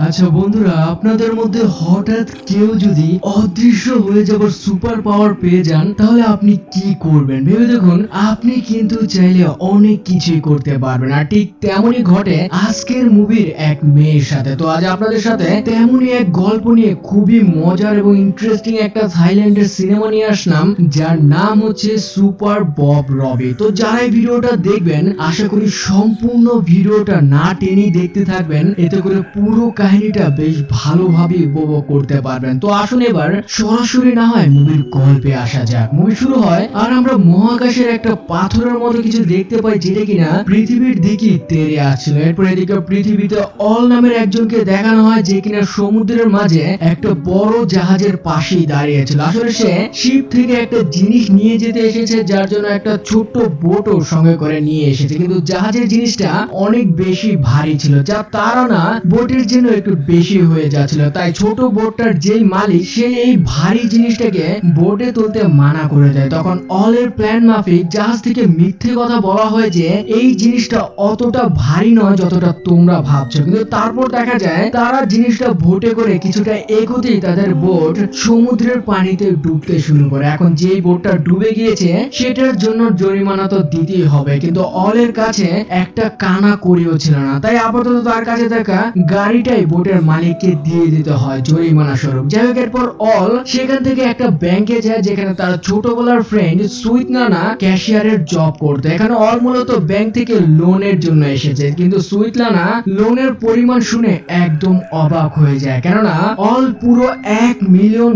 আচ্ছা বন্ধুরা, আপনাদের মধ্যে হঠাৎ কেউ যদি অদৃশ্য হয়ে যাবার সুপার পাওয়ার পেয়ে যান তাহলে আপনি কি করবেন ভেবে দেখুন। আপনি কিন্তু চাইলে অনেক কিছুই করতে পারবেন, আর ঠিক তেমনই ঘটে আজকের মুভির এক মেয়ের সাথে। তো আজ আপনাদের সাথে তেমনই এক গল্প নিয়ে খুবই মজার এবং ইন্টারেস্টিং একটা থাইল্যান্ডের সিনেমা নিয়ে আসলাম, যার নাম হচ্ছে সুপার বব রবি। তো যারা এই ভিডিওটা দেখবেন আশা করি সম্পূর্ণ ভিডিওটা না টেনেই দেখতে থাকবেন, এতে করে পুরো কাহিনীটা বেশ ভালোভাবে উপভোগ করতে পারবেন। তো আসুন এবার সরাসরি না হয় মুভির গল্পে আসা যাক। মুভি শুরু হয় আর আমরা মহাকাশের একটা পাথরের মতো কিছু দেখতে পাই, যেটা কিনা পৃথিবীর দিকে তেড়ে আসছিল। এরপর এদিকে পৃথিবীতে অল নামের একজনকে দেখানো হয়, যে কিনা সমুদ্রের মাঝে একটা বড় জাহাজের পাশেই দাঁড়িয়েছিল। আসলে সে শিপ থেকে একটা জিনিস নিয়ে যেতে এসেছে, যার জন্য একটা ছোট্ট বোটও সঙ্গে করে নিয়ে এসেছে, কিন্তু জাহাজের জিনিসটা অনেক বেশি ভারী ছিল, যা তারা না বোটের জন্য একটু বেশি হয়ে যাচ্ছিল। তাই ছোট বোটটার যেই মালিক সে এই ভারী জিনিসটাকে বোটে তুলতে মানা করে দেয়। তখন অলের প্ল্যান মাফিক জাহাজ থেকে মিথ্যে কথা বলা হয় যে এই জিনিসটা অতটা ভারী নয় যতটা তোমরা ভাবছো, কিন্তু তারপর দেখা যায় তারা জিনিসটা বোটে করে কিছুটা এগোতেই তাদের বোট সমুদ্রের পানিতে ডুবতে শুরু করে। এখন যেই বোটটা ডুবে গিয়েছে সেটার জন্য জরিমানা তো দিতেই হবে, কিন্তু অলের কাছে একটা কানা করিও ছিল না, তাই আপাতত তার কাছে থাকা গাড়িটাই বোটের মালিককে দিয়ে দিতে হয় জরিমানা স্বরূপ। যাই হোক, এরপর অল সেখান থেকে একটা ব্যাংকে যায়, যেখানে তার ছোটবেলার ফ্রেন্ড সুইট নানা ক্যাশিয়ারের জব করতো। এখানে অল মূলত ব্যাংক থেকে লোনের জন্য এসেছে, কিন্তু সুইট নানা লোনের পরিমাণ শুনে একদম অবাক হয়ে যায়, কেননা অল পুরো $1 মিলিয়ন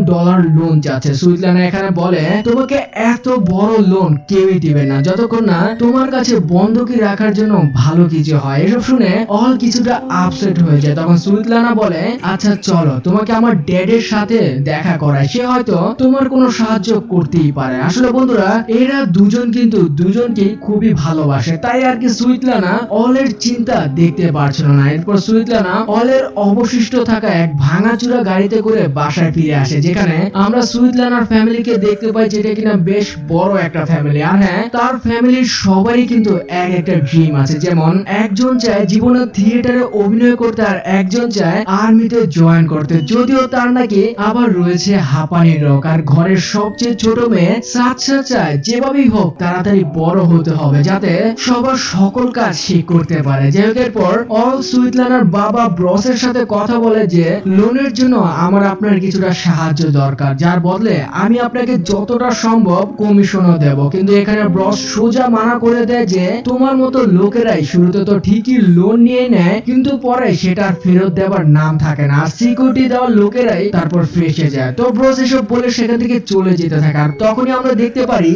লোন চাচ্ছে। সুইট নানা এখানে বলে, তোমাকে এত বড় লোন কেউই দিবে না যতক্ষণ না তোমার কাছে বন্ধকি রাখার জন্য ভালো কিছু হয়। এসব শুনে অল কিছুটা আপসেট হয়ে যায়। তখন সুইটলানা বলে, আচ্ছা চলো তোমাকে আমার ড্যাডের সাথে দেখা করায়, সে হয়তো তোমার কোনো সাহায্য করতেই পারে। আসলে বন্ধুরা, এরা দুজন কিন্তু দুজনকে খুবই ভালোবাসে, তাই আর কি সুইটলানা অলের চিন্তা দেখতে পারছিল না। এরপর সুইটলানা অলের অবশিষ্ট থাকা এক ভাঙাচুরা গাড়িতে করে বাসায় ফিরে আসে, যেখানে আমরা সুইটলানার ফ্যামিলিকে দেখতে পাই, যেটা কিনা বেশ বড় একটা ফ্যামিলি। আর হ্যাঁ, তার ফ্যামিলির সবারই কিন্তু এক একটা ড্রিম আছে, যেমন একজন চায় জীবনে থিয়েটারে অভিনয় করতে, আর একজন চায় আর্মিতে জয়েন করতে। যদিও তার নাকি আবার রয়েছে হাঁপানির রোগ, আর ঘরের সবচেয়ে ছোট মেয়ে সাচ্চা চায় যেভাবেই হোক তাড়াতাড়ি বড় হতে হবে, যাতে সবার সকল কাজ সে করতে পারে। যাই হোক, এরপর অল সুইটলানার বাবা ব্রসের সাথে কথা বলে যে লোনের জন্য আমার আপনার কিছুটা সাহায্য দরকার, যার বদলে আমি আপনাকে যতটা সম্ভব কমিশনও দেব। কিন্তু এখানে ব্রস সোজা মানা করে দেয় যে তোমার মতো লোকেরাই শুরুতে তো ঠিকই লোন নিয়ে নেয়, কিন্তু পরে সেটা ফেরত দেওয়ার নাম থাকে না, আর সিকিউরিটি দেওয়ার লোকেরাই তারপর ফেসে যায়। তো ব্রস এসব বলে সেখান থেকে চলে যেতে থাকে, আর তখনই আমরা দেখতে পারি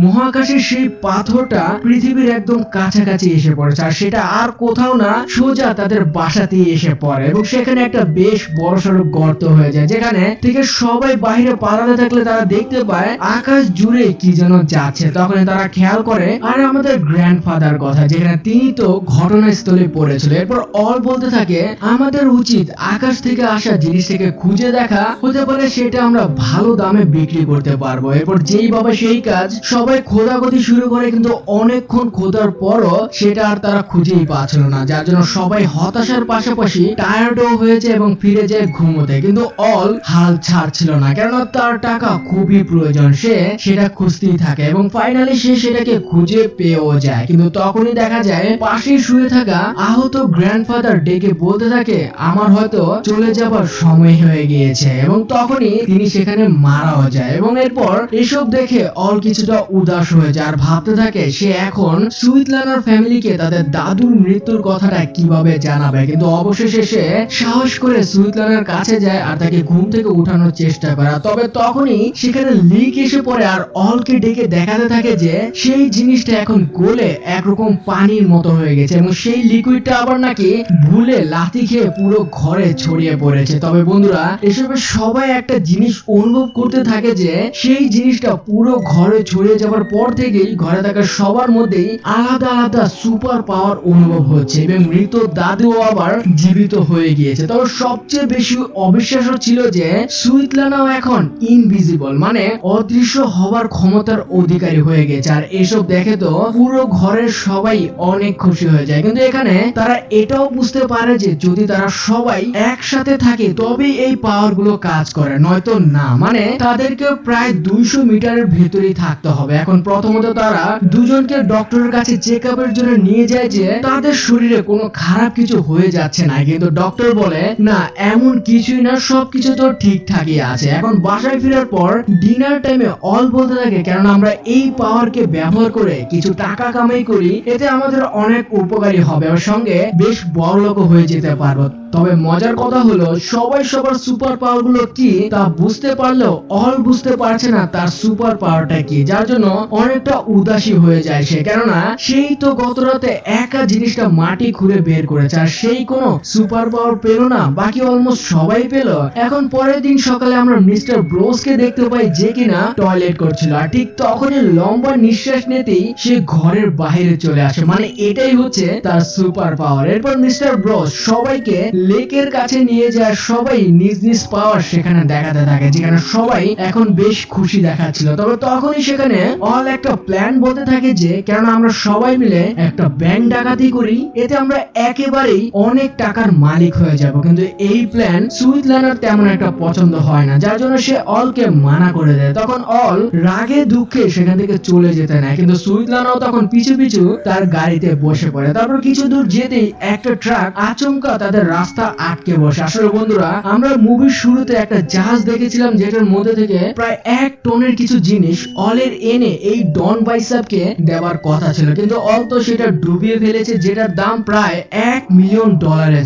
মহাকাশের সেই পাথরটা পৃথিবীর একদম কাছাকাছি এসে পড়েছে, আর সেটা আর কোথাও না, সোজা তাদের বাসাতেই এসে পড়ে, এবং সেখানে একটা বেশ বড়সড় গর্ত হয়ে যায়, যেখানে থেকে সবাই বাইরে পালাতে থাকলে তারা দেখতে পায় আকাশ জুড়ে কি যেন যাচ্ছে। তখন তারা খেয়াল করে আর আমাদের গ্র্যান্ডফাদার কথা, যেখানে তিনি তো ঘটনাস্থলে পড়েছিল। এরপর অল বলতে থাকে, আমাদের উচিত আকাশ থেকে আসা জিনিসটাকে খুঁজে দেখা, হতে পারে সেটা আমরা ভালো দামে বিক্রি করতে পারবো। এরপর যেই বাবা সেই কাজ, সবাই খোঁজাখুঁজি শুরু করে, কিন্তু অনেকক্ষণ খোঁজার পরও সেটা আর তারা খুঁজেই পাচ্ছিল না, যার জন্য সবাই হতাশার পাশাপাশি টায়ার্ডও হয়েছে এবং ফিরে যায় ঘুমোতে। কিন্তু অল হাল ছাড়ছিল না, কেননা তার টাকা খুবই প্রয়োজন, সে সেটা খুঁজতেই থাকে এবং ফাইনালি সে সেটাকে খুঁজে পেয়েও যায়। কিন্তু তখনই দেখা যায় পাশে শুয়ে থাকা আহত গ্র্যান্ডফাদার ডেকে বলতে থাকে, আমার হয়তো চলে যাবার সময় হয়ে গিয়েছে, এবং তখনই তিনি সেখানে মারাও যায়। এবং এরপর এসব দেখে অল কিছুটা উদাস হয়ে যায়, আর ভাবতে থাকে সে এখন সুইটলানার ফ্যামিলিকে তাদের দাদুর মৃত্যুর কথাটা কিভাবে জানাবে। কিন্তু অবশেষে সে সাহস করে সুইটলানার কাছে যায় আর তাকে ঘুম থেকে উঠানোর চেষ্টা করে, তবে তখনই সেখানে লিক এসে পড়ে, আর অলকে ডেকে দেখাতে থাকে যে সেই জিনিসটা এখন গলে একরকম পানির মতো হয়ে গেছে, এবং সেই লিকুইডটা আবার নাকি ভুলে লাথি খেয়ে পুরো ঘরে ছড়িয়ে পড়েছে। তবে বন্ধুরা, এসবে সবাই একটা জিনিস অনুভব করতে থাকে যে সেই জিনিসটা পুরো ঘরে ছড়িয়ে যাওয়ার পর থেকেই ঘরে থাকা সবার মধ্যেই আলাদা আলাদা সুপার পাওয়ার অনুভব হচ্ছে এবং মৃত দাদুও আবার জীবিত হয়ে গিয়েছে। তবে সবচেয়ে বেশি অবিশ্বাস্য ছিল যে সুইটলানাও এখন ইনভিজিবল, মানে অদৃশ্য হবার ক্ষমতার অধিকারী হয়ে গেছে। আর এসব দেখে তো পুরো ঘরের সবাই অনেক খুশি হয়ে যায়, কিন্তু এখানে তারা এটাও বুঝতে পারে যে যদি তারা সবাই একসাথে থাকে তবেই এই পাওয়ার গুলো কাজ করে, নয়তো না। মানে তাদেরকে প্রায় 200 মিটারের ভেতরেই থাকতে হবে। এখন প্রথমত তারা দুজনকে ডক্টরের কাছে চেক আপের জন্য নিয়ে যায় যে তাদের শরীরে কোনো খারাপ কিছু হয়ে যাচ্ছে না, কিন্তু ডক্টর বলে না, এমন কিছুই না, সবকিছু তো ঠিকঠাকই আছে। এখন বাসায় ফেরার পর ডিনার টাইমে অল বলতে থাকে, কারণ আমরা এই পাওয়ারকে ব্যবহার করে কিছু টাকা কামাই করি, এতে আমাদের অনেক উপকারী হবে, ওর সঙ্গে বেশ বড়লোক হয়ে যেতে পারবো। তবে মজার কথা হলো সবাই সবার সুপার পাওয়ার গুলো কি তা বুঝতে পারলেও অল বুঝতে পারছে না তার সুপার পাওয়ারটা কি, যার জন্য অনেকটা উদাসী হয়ে যায় সে, কেননা সেই তো গত রাতে একা জিনিসটা মাটি খুঁড়ে বের করেছে আর সেই কোনো সুপার পাওয়ার পেল না, বাকি অলমোস্ট সবাই পেল। এখন পরের দিন সকালে আমরা মিস্টার ব্রোসকে দেখতে পাই যে কিনা টয়লেট করছিল, আর ঠিক তখনই লম্বা নিঃশ্বাস নিতেই সে ঘরের বাইরে চলে আসে, মানে এটাই হচ্ছে তার সুপার পাওয়ার। এরপর মিস্টার ব্রোস সবাইকে লেকের কাছে নিয়ে যায়, সবাই নিজ নিজ পাওয়ার সেখানে দেখাতে থাকে, যেখানে সবাই এখন বেশ খুশি দেখাচ্ছিল। তবে তখনই সেখানে অল একটা প্ল্যান বলতে থাকে যে কেন আমরা সবাই মিলে একটা ব্যাংক ডাকাতি করি, এতে আমরা একেবারেই অনেক টাকার মালিক হয়ে যাব। কিন্তু এই প্ল্যান সুইটলানার তেমন একটা পছন্দ হয় না, যার জন্য সে অলকে মানা করে দেয়। তখন অল রাগে দুঃখে সেখান থেকে চলে যেতে নেয়, কিন্তু সুইটলানাও তখন পিছু পিছু তার গাড়িতে বসে পড়ে। তারপর কিছু দূর যেতেই একটা ট্রাক আচমকা তাদের রাস্তা আটকে বসে। আসলে বন্ধুরা, আমরা মুভির শুরুতে একটা জাহাজ দেখেছিলাম যেটার মধ্যে থেকে প্রায় 1 টনের কিছু জিনিস অলের এনে এই ডন বাইসাপকে দেওয়ার কথা ছিল, কিন্তু অল তো সেটা ডুবিয়ে ফেলেছে, যেটার দাম প্রায় $1 মিলিয়ন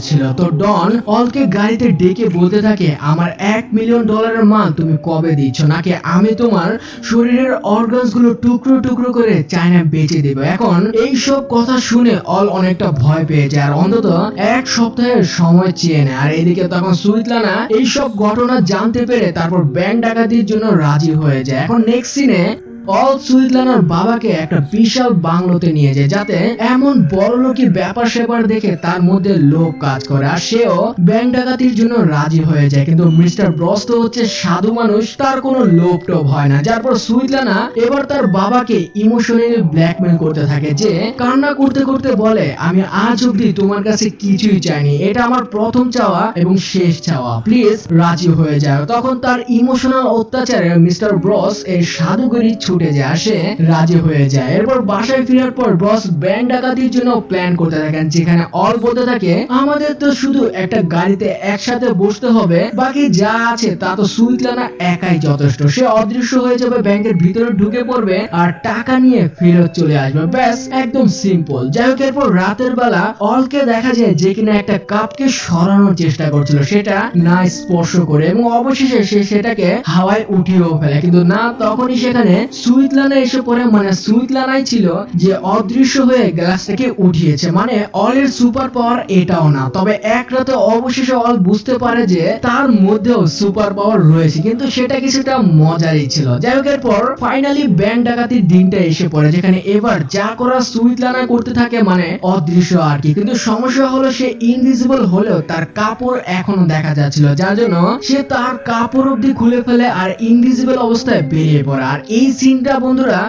ছিল। তো ডন অলকে গাড়িতে ডেকে বলতে থাকে, আমার $1 মিলিয়ন মাল তুমি কবে দিচ্ছ, নাকি আমি তোমার শরীরের অর্গানস গুলো টুকরো টুকরো করে চায়না বেচে দেব। এখন এই সব কথা শুনে অল অনেকটা ভয় পেয়ে যায় আর অন্তত 1 সপ্তাহের সময় চেয়ে নেয়। আর এদিকে তখন সুইটলানা এই সব ঘটনা জানতে পেরে তারপর ব্যাংক ডাকাতির জন্য রাজি হয়ে যায়। এখন নেক্সট সিনে অল সুইটলানার বাবাকে একটা বিশাল বাংলোতে নিয়ে যায়, যাতে এমন বড়লোকি ব্যাপার স্যাপার দেখে তার মধ্যে লোভ কাজ করে, আর সেও ব্যাংক ডাকাতির জন্য রাজি হয়ে যায়। কিন্তু মিস্টার ব্রস তো হচ্ছে সাধু মানুষ, তার কোনো লোভ টোভ হয় না, যার পর সুইটলানা এবার তার বাবাকে ইমোশনালি ব্ল্যাকমেল করতে থাকে, যে কান্না করতে করতে বলে, আমি আজ অব্দি তোমার কাছে কিছুই চাইনি, এটা আমার প্রথম চাওয়া এবং শেষ চাওয়া, প্লিজ রাজি হয়ে যাও। তখন তার ইমোশনাল অত্যাচারে মিস্টার ব্রস এই সাধুগিরি ছুটে যায়, আসে রাজি হয়ে যায়। এরপর বাসায় ফেরার পর বস ব্যাংক ডাকাতির জন্য প্ল্যান করতে থাকেন, যেখানে অল বলতে থাকে, আমাদের তো শুধু একটা গাড়িতে একসাথে বসতে হবে, বাকি যা আছে তা তো সুইটলানা একাই যথেষ্ট, সে অদৃশ্য হয়ে যাবে, ব্যাংকের ভিতরে ঢুকে পড়বে আর টাকা নিয়ে ফেরত চলে আসবে, ব্যাস একদম সিম্পল। যাই হোক, এরপর রাতের বেলা অলকে দেখা যায় যে কিনা একটা কাপকে সরানোর চেষ্টা করছিল, সেটা না স্পর্শ করে, এবং অবশেষে সে সেটাকে হাওয়ায় উঠিয়েও ফেলে, কিন্তু না, তখনই সেখানে সুইটলানা এসে পড়ে। মানে সুইটলানাই ছিল যে অদৃশ্য হয়ে গ্লাসটাকে উঠিয়েছে, মানে অলের সুপার পাওয়ার এটাও না। তবে এক রাতে অবশেষে অল বুঝতে পারে যে তার মধ্যেও সুপার পাওয়ার রয়েছে, কিন্তু সেটা কিছুটা মজারই ছিল। যাই হোক, এরপর ফাইনালি ব্যাংক ডাকাতির দিনটা এসে পড়ে, যেখানে এবার যা করা সুইটলানা করতে থাকে, মানে অদৃশ্য আর কি। কিন্তু সমস্যা হলো সে ইনভিজিবল হলেও তার কাপড় এখনো দেখা যাচ্ছিল, যার জন্য সে তার কাপড় অব্দি খুলে ফেলে আর ইনভিজিবল অবস্থায় বেরিয়ে পড়ে। আর এই সিনটা বন্ধুরা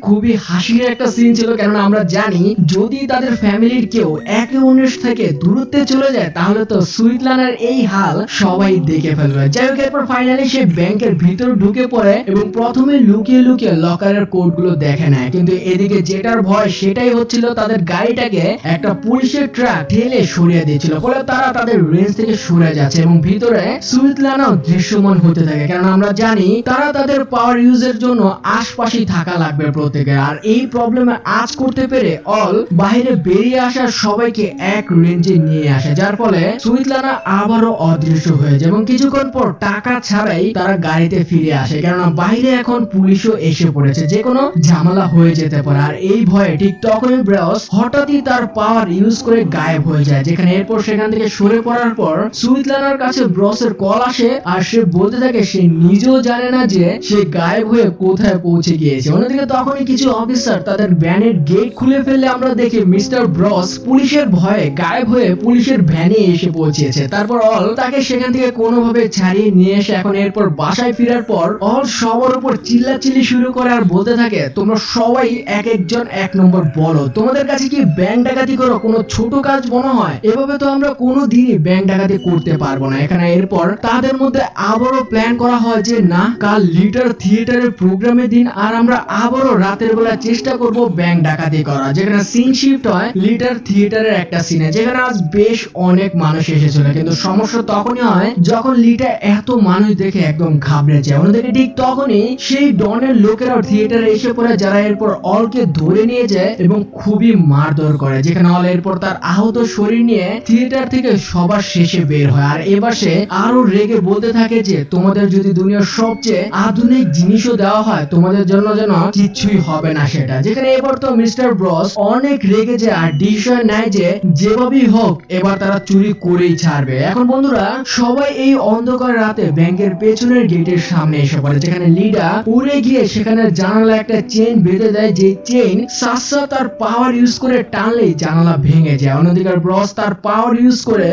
খুবই হাসির একটা সিন ছিল, কারণ আমরা জানি যদি তাদের ফ্যামিলির কেউ একে অন্যের থেকে দূরত্বে চলে যায় তাহলে তো সুইটলানার এই হাল সবাই দেখে ফেলবে। যাই হোক, এরপর ফাইনালি সে ব্যাংকের ভিতর ঢুকে পড়ে এবং প্রথমে লুকিয়ে লুকিয়ে লকারের কোড গুলো দেখে নেয়, কিন্তু এদিকে যেটার ভয় সেটাই হচ্ছিল, তাদের গাড়িটাকে একটা পুলিশের ট্রাক ঠেলে সরিয়ে দিয়েছিল, ফলে তারা তাদের রেঞ্জ থেকে সরে যাচ্ছে এবং ভিতরে সুইটলানাও দৃশ্যমান হতে থাকে, কারণ আমরা জানি তারা তাদের পাওয়ার ইউজের জন্য আশপাশেই থাকা লাগবে প্রত্যেকে। আর এই প্রবলেমে আজ করতে পেরে অল বাইরে বেরিয়ে আসার সবাইকে এক রেঞ্জে নিয়ে আসে, যার ফলে সুইটলানা আবারও অদৃশ্য হয়ে যায় এবং কিছুক্ষণ পর টাকা ছাড়াই তারা গাড়িতে ফিরে আসে, কারণ বাইরে এখন পুলিশও এসে পড়েছে, যে কোনো ঝামেলা হয়ে যেতে পারে। আর এই ভয়ে ঠিক তখনই ব্রস হঠাৎই তার পাওয়ার ইউজ করে গায়েব হয়ে যায়, যেখানে এরপর সেখান থেকে সরে পড়ার পর সুইটলানার কাছে ব্রসের কল আসে আর সে বলতে থাকে সে নিজেও জানে না যে সে গায়েব হয়ে কোথায় পৌঁছে গিয়েছে। অন্যদিকে তখনই কিছু অফিসার তাদের ভ্যানের গেট খুলে ফেললে আমরা দেখি মিস্টার ব্রস পুলিশের ভয়ে গায়েব হয়ে পুলিশের ভ্যানে এসে পৌঁছেছে। তারপর অল তাকে সেখান থেকে কোনোভাবে ছাড়িয়ে নিয়ে এসে এখন এরপর বাসায় ফেরার পর অল সবার উপর চিল্লাচিল্লি শুরু করে আর বলতে থাকে, তোমরা সবাই এক একজন এক নম্বর বলো, তোমাদের কাছে কি ব্যাংক ডাকাতি করো কোনো ছোট কাজ মনে হয়? এভাবে তো আমরা কোনো দিনই ব্যাংক ডাকাতি করতে পারবো না। এখানে এরপর তাদের মধ্যে আবারও প্ল্যান করা হয় যে না, কাল লিটার থিয়েটারের প্রোগ্রামের দিন আর আমরা আবারও রাতের বেলা চেষ্টা করব ব্যাংক ডাকাতি করা। যেখানে সিন শিফট হয় লিটার থিয়েটারের একটা সিনে, যেখানে আজ বেশ অনেক মানুষ এসেছিল। কিন্তু সমস্যা তখনই হয় যখন লিটা এত মানুষ দেখে একদম ঘাবড়ে যায়। অন্যদিকে ঠিক তখনই সেই ডনের লোকেরাও থিয়েটারে এসে পড়ে, যারা এরপর অলকে ধরে নিয়ে যায় এবং খুবই মারধর করে। যেখানে অল এরপর তার আহত শরীর নিয়ে থিয়েটার থেকে সবার শেষে বের হয়। আর এবার সে আরো রেগে বলতে থাকে যে তোমাদের যদি দুনিয়ার সবচেয়ে আধুনিক জিনিসও দেওয়া হয় তোমাদের জন্য যেন কিছুই হবে না সেটা। যেখানে এবার তো মিস্টার ব্রস অনেক রেগে যায় আর ডিসিশন নেয় যে যেভাবেই হোক এবার তারা চুরি করেই ছাড়বে। এখন বন্ধুরা সবাই এই অন্ধকার রাতে ব্যাংকের পেছনের গেটের সামনে এসে পড়ে, যেখানে লিডা উড়ে গিয়ে সেখানে জানালা একটা চেইন বেঁধে দেয়, যে চেইন সাসা তার পাওয়ার ইউজ করে টানলেই জানালা ভেঙে যায়। অন্যদিকে ব্রস তার পাওয়ার ইউজ করে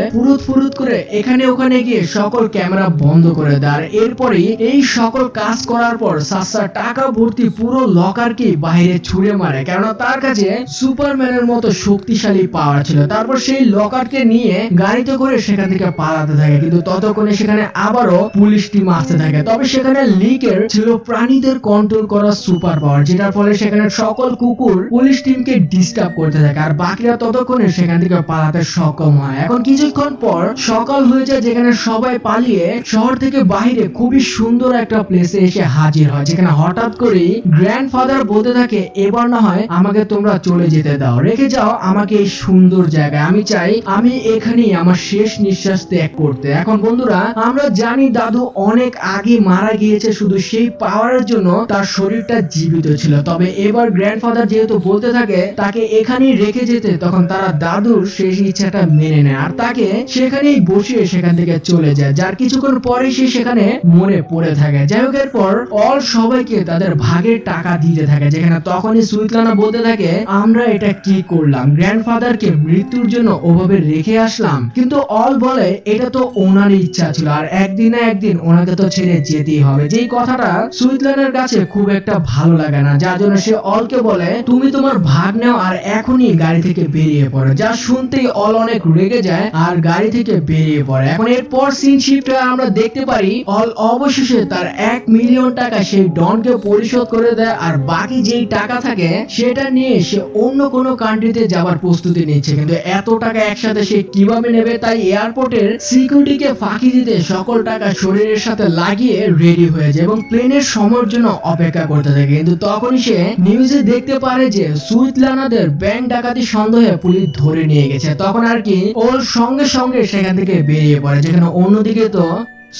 ফুরুত করে এখানে ওখানে গিয়ে সকল ক্যামেরা বন্ধ করে দেয়। আর এরপরই এই সকল কাজ করার পর সাসা টাকা ভর্তি পুরো লকারকে বাইরে ছুঁড়ে মারে, কেননা তার কাছে সুপারম্যানের মতো শক্তিশালী পাওয়ার ছিল। তারপর সেই লকারকে নিয়ে গাড়িতে করে সেখান থেকে পালাতে থাকে। কিন্তু ততক্ষণে সেখানে আবারও পুলিশ টিম আসতে থাকে। তবে সেখানে লিকের ছিল প্রাণীদের কন্ট্রোল করা সুপার পাওয়ার, যেটার ফলে সেখানে সকল কুকুর পুলিশ টিমকে ডিস্টার্ব করতে থাকে আর বাকিরা ততক্ষণে সেখান থেকে পালাতে সক্ষম হয়। এখন কিছুক্ষণ পর সকাল হয়ে যায়, যেখানে সবাই পালিয়ে শহর থেকে বাইরে খুবই সুন্দর একটা প্লেসে এসে হাজির হয়। যেখানে হঠাৎ করেই গ্র্যান্ডফাদার বলতে থাকে, এবার না হয় আমাকে তোমরা চলে যেতে দাও, রেখে যাও আমাকে এই সুন্দর জায়গায়, আমি চাই আমি এখানেই আমার শেষ নিঃশ্বাস ত্যাগ করতে। এখন বন্ধুরা আমরা জানি দাদু অনেক আগে মারা গিয়েছে, শুধু সেই পাওয়ারের জন্য তার শরীরটা জীবিত ছিল। তবে এবার গ্র্যান্ডফাদার যেহেতু বলতে থাকে তাকে এখানেই রেখে যেতে, তখন তারা দাদুর শেষ ইচ্ছাটা মেনে নেয় আর তাকে সেখানেই বসিয়ে সেখান থেকে চলে যায়, যার কিছুক্ষণ পরে সে সেখানে মরে পড়ে থাকে। যাই হোক এরপর অল সবাইকে তাদের ভাগের টাকা দিতে থাকে, যেখানে তখনই সুইটলানা বলতে থাকে, আমরা এটা কি করলাম, গ্র্যান্ডফাদারকে মৃত্যুর জন্য ওভাবে রেখে আসলাম। কিন্তু অল বলে এটা তো ওনার ইচ্ছা ছিল আর একদিন না একদিন ওনাকে তো ছেড়ে যেতেই হবে। যেই কথাটা সুইটলানের কাছে খুব একটা ভালো লাগে না, যার জন্য সে অলকে বলে তুমি তোমার ভাগ নাও আর এখনই গাড়ি থেকে বেরিয়ে পড়ে। যা শুনতেই অল অনেক রেগে যায় আর গাড়ি থেকে বেরিয়ে পড়ে। এখন এরপর সিন শিফট হয়ে আমরা দেখতে পারি অল অবশেষে তার 1 মিলিয়ন টাকা সেই ডনকে পরিশোধ করে দেয় আর বাকি যেই টাকা থাকে সেটা নিয়ে সে অন্য কোনো কান্ট্রিতে যাওয়ার প্রস্তুতি নিচ্ছে। কিন্তু এত টাকা একসাথে সে কিভাবে নেবে, তাই এয়ারপোর্টের সিকিউরিটিকে ফাঁকি দিতে সকল টাকা শরীরের সাথে লাগিয়ে রেডি হয়ে যায় এবং প্লেনের সময়ের জন্য অপেক্ষা করতে থাকে। কিন্তু তখনই সে নিউজে দেখতে পারে যে সুইটলানাদের ব্যাংক ডাকাতি সন্দেহে পুলিশ ধরে নিয়ে গেছে। তখন আর কি ওর সঙ্গে সঙ্গে সেখান থেকে বেরিয়ে পড়ে, যেখানে অন্যদিকে তো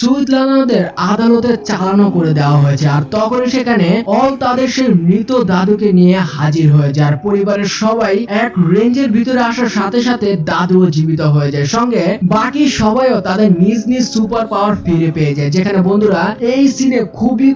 সুইটলানাদের আদালতে চালানো করে দেওয়া হয়েছে। আর তখন সেখানে অল তাদের সেই মৃত দাদুকে নিয়ে হাজির হয়ে যায়। পরিবারের সবাই এক রেঞ্জের ভিতরে আসার সাথে সাথে দাদুও জীবিত হয়ে যায়, সঙ্গে বাকি সবাইও তাদের নিজ নিজ সুপার পাওয়ার ফিরে পেয়ে যায়। যেখানে বন্ধুরা এই সিনে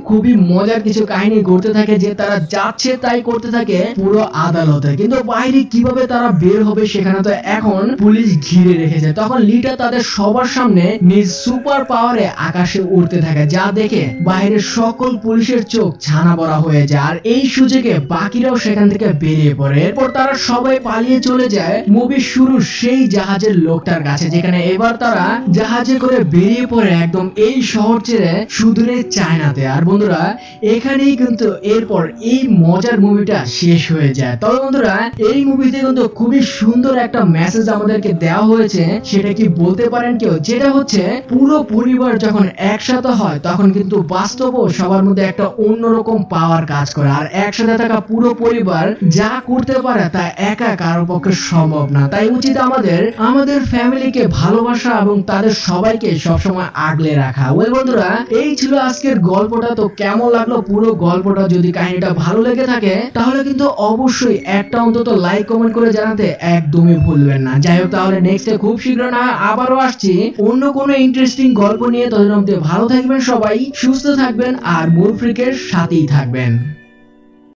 খুবই মজার কিছু কাহিনী ঘটতে থাকে, যে তারা যাচ্ছে তাই করতে থাকে পুরো আদালতে, কিন্তু বাইরে কিভাবে তারা বের হবে সেখানে তো এখন পুলিশ ঘিরে রেখেছে। তখন লিটা তাদের সবার সামনে নিজ সুপার পাওয়ারে আকাশে উড়তে থাকে, যা দেখে বাইরের সকল পুলিশের চোখ ছানা বড়া হয়ে যায়। আর এই সুযোগে বাকিরাও সেখান থেকে বেরিয়ে পড়ে। এরপর তারা সবাই পালিয়ে চলে যায় মুভির শুরু সেই জাহাজের লোকটার কাছে, যেখানে এবার তারা জাহাজে করে বেরিয়ে পড়ে একদম এই শহর ছেড়ে সুদূরে চায়নাতে। আর বন্ধুরা এখানেই কিন্তু এরপর এই মজার মুভিটা শেষ হয়ে যায়। তবে বন্ধুরা এই মুভিতে কিন্তু খুবই সুন্দর একটা মেসেজ আমাদেরকে দেওয়া হয়েছে, সেটা কি বলতে পারেন কেউ? যেটা হচ্ছে পুরো পরিবার যখন একসাথে হয় তখন কিন্তু বাস্তবও সবার মধ্যে একটা অন্যরকম পাওয়ার কাজ করে। আর একসাথে থাকা পুরো পরিবার যা করতে পারে তা একা কারো পক্ষে সম্ভব না। তাই উচিত আমাদের ফ্যামিলিকে ভালোবাসা এবং তাদের সবাইকে সবসময় আগলে রাখা। ওই বন্ধুরা এই ছিল আজকের গল্পটা। তো কেমন লাগলো পুরো গল্পটা? যদি কাহিনীটা ভালো লেগে থাকে তাহলে কিন্তু অবশ্যই একটা অন্তত লাইক কমেন্ট করে জানাতে একদমই ভুলবেন না। যাই হোক তাহলে নেক্সটে খুব শীঘ্র না আবারও আসছি অন্য কোনো ইন্টারেস্টিং গল্প নিয়ে। ততদিন অবধি ভালো থাকবেন সবাই, সুস্থ থাকবেন আর মুভি ফ্রিকের সাথেই থাকবেন।